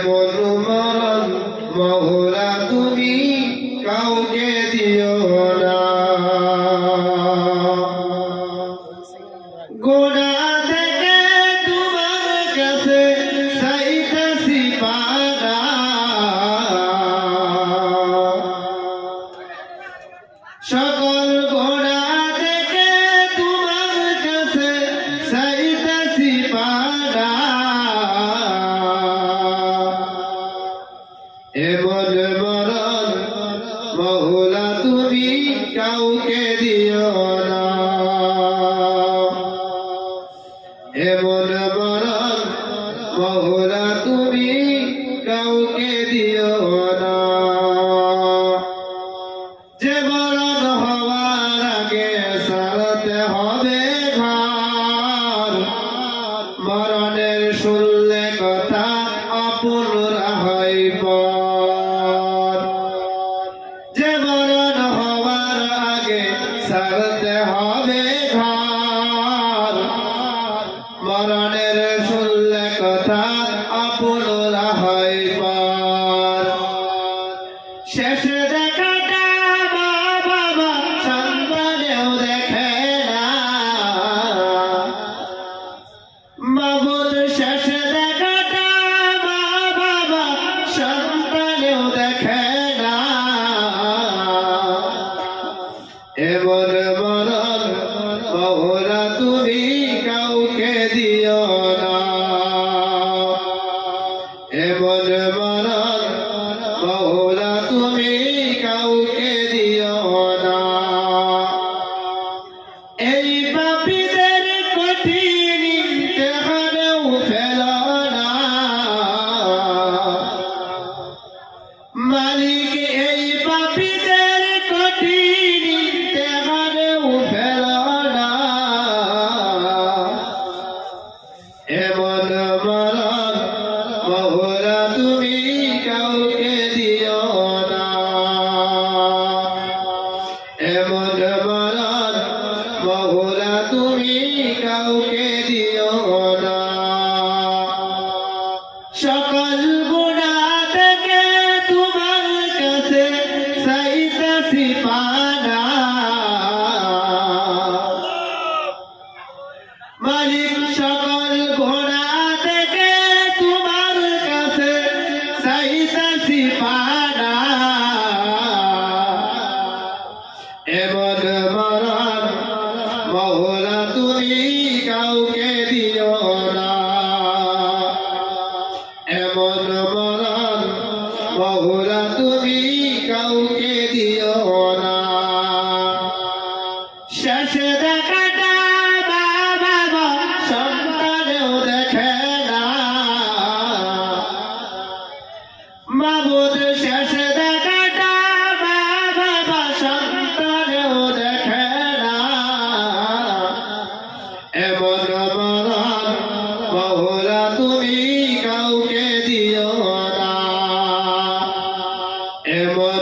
মরণ মহলা তুমি কাউকে দিও না গোনা থেকে তোমার কাছে চাইতেছি পানা সকল গোনা থেকে তোমার কাছে চাইতেছি পানা এমন মরণ মহলা তুমি কাউকে দিও না এমন মরণ মহলা তুমি কাউকে দিও না যে মরণ হওয়ার আগে ছাড়তে হবে ঘর মরণের শুনলে কথা আপনরা হয় পর যে মরণ হওয়ার আগে ছাড়তে হবে ঘর মরণের শুনলে কথা আপনরা হয় পর শেষে দেখাটা মা বাবা সন্তানেও দেখে না মাবুদ শেষে দেখাটা মা বাবা সন্তানেও দেখে না এমন মরণ মহলা তুমি কাউকে দিও না এমন মরণ মহলা তুমি কাউকে দিও না এই পাপীদের কঠিন ইমতিহানেও ফেলো না মালিক এই পাপীদের কঠিন ইমতিহানেও ফেলো না এমন মরণ মহলা তুমি কাউকে দিও না এমন মরণ মহলা তুমি কাউকে দিও না সকল গুনাহ থেকে তোমার কাছে চাইতেছি পানা মালিক সকল গুনাহ থেকে তোমার কাছে চাইতেছি পানা এমন মরণ মহলা তুমি কাউকে দিও না এমন মরণ মহলা তুমি কাউকে দিও না শেষে দেখাটা মা বাবা সন্তানেও দেখে না মাবুদ শেষে দেখাটা মা বাবা সন্তানেও দেখে না এমন মরণ মহলা তুমি কাউকে দিও না এমন